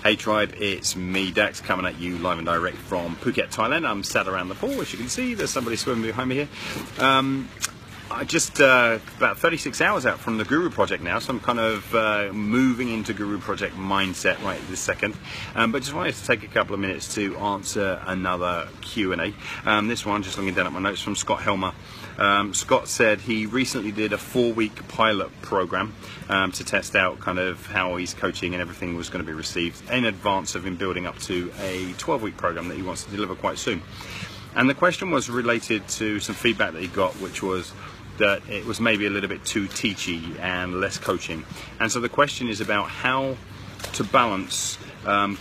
Hey Tribe, it's me Dax coming at you live and direct from Pucket Thailand. I'm sat around the pool, as you can see. There's somebody swimming behind me here. I just about 36 hours out from the Guru project now, so I'm kind of moving into Guru project mindset right this second. But just wanted to take a couple of minutes to answer another Q&A. This one, just looking down at my notes, from Scott Helmer. Scott said he recently did a 4-week pilot program to test out kind of how his coaching and everything was going to be received in advance of him building up to a 12-week program that he wants to deliver quite soon. And the question was related to some feedback that he got, which was that it was maybe a little bit too teachy and less coaching. And so the question is about how to balance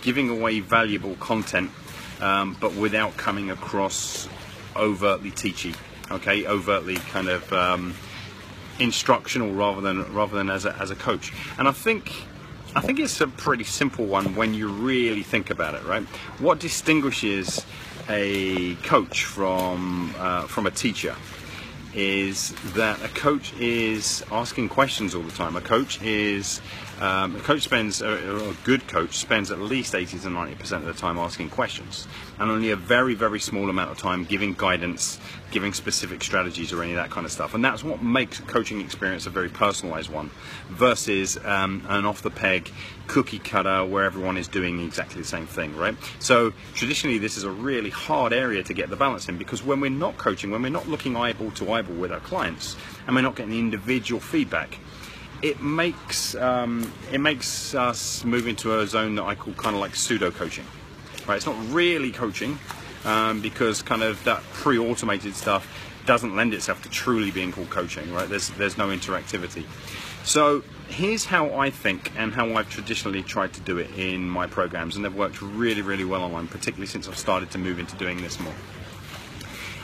giving away valuable content but without coming across overtly teachy, okay, overtly kind of instructional rather than as a coach. And I think it's a pretty simple one when you really think about it, right? What distinguishes a coach from a teacher is that a coach is asking questions all the time. A good coach spends at least 80 to 90% of the time asking questions, and only a very, very small amount of time giving guidance, giving specific strategies or any of that kind of stuff. And that's what makes a coaching experience a very personalized one versus an off-the-peg cookie cutter where everyone is doing exactly the same thing, right? So traditionally this is a really hard area to get the balance in, because when we're not coaching, when we're not looking eyeball to eyeball with our clients, and we're not getting individual feedback, it makes us move into a zone that I call kind of like pseudo coaching, right? It's not really coaching because kind of that pre-automated stuff doesn't lend itself to truly being called coaching, right? There's no interactivity. So here's how I think and how I've traditionally tried to do it in my programs, and they've worked really, really well online, particularly since I've started to move into doing this more.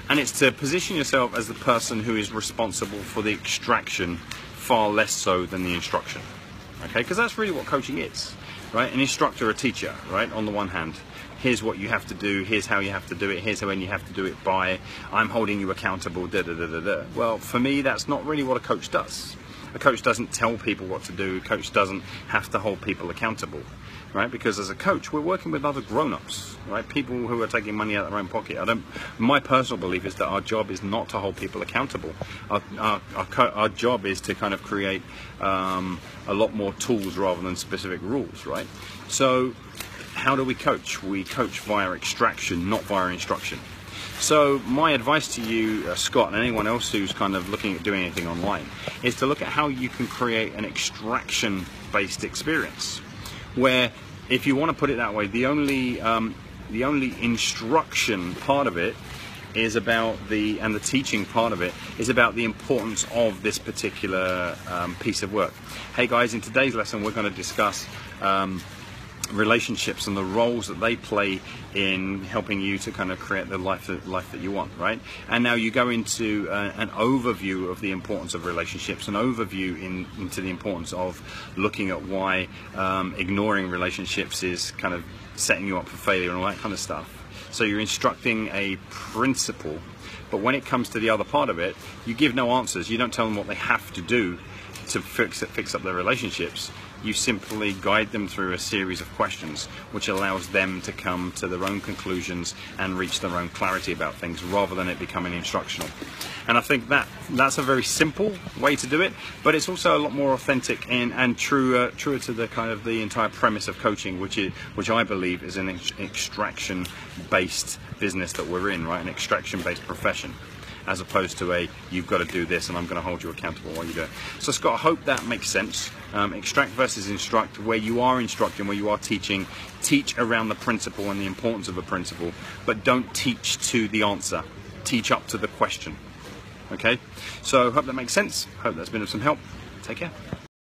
And it's to position yourself as the person who is responsible for the extraction, far less so than the instruction, okay? Because that's really what coaching is, right? An instructor, a teacher, right? On the one hand, here's what you have to do, here's how you have to do it, here's when you have to do it by, I'm holding you accountable, da da da da da. Well, for me, that's not really what a coach does. A coach doesn't tell people what to do. A coach doesn't have to hold people accountable, right? Because as a coach, we're working with other grown-ups, right? People who are taking money out of their own pocket. My personal belief is that our job is not to hold people accountable. Our job is to kind of create a lot more tools rather than specific rules, right? So how do we coach? We coach via extraction, not via instruction. So my advice to you, Scott, and anyone else who's kind of looking at doing anything online, is to look at how you can create an extraction-based experience, where, if you want to put it that way, the only instruction part of it is about and the teaching part of it is about the importance of this particular piece of work. Hey guys, in today's lesson we're going to discuss relationships and the roles that they play in helping you to kind of create the life that you want, right? And now you go into an overview of the importance of relationships, an overview into the importance of looking at why ignoring relationships is kind of setting you up for failure and all that kind of stuff. So you're instructing a principle, but when it comes to the other part of it, you give no answers. You don't tell them what they have to do to fix up their relationships. You simply guide them through a series of questions which allows them to come to their own conclusions and reach their own clarity about things, rather than it becoming instructional. And I think that's a very simple way to do it, but it's also a lot more authentic and truer to the kind of the entire premise of coaching, which I believe is an extraction-based business that we're in, right? An extraction-based profession, as opposed to you've got to do this and I'm going to hold you accountable while you do it. So Scott, I hope that makes sense. Extract versus instruct. Where you are instructing, where you are teaching, teach around the principle and the importance of a principle, but don't teach to the answer. Teach up to the question. Okay? So hope that makes sense. Hope that's been of some help. Take care.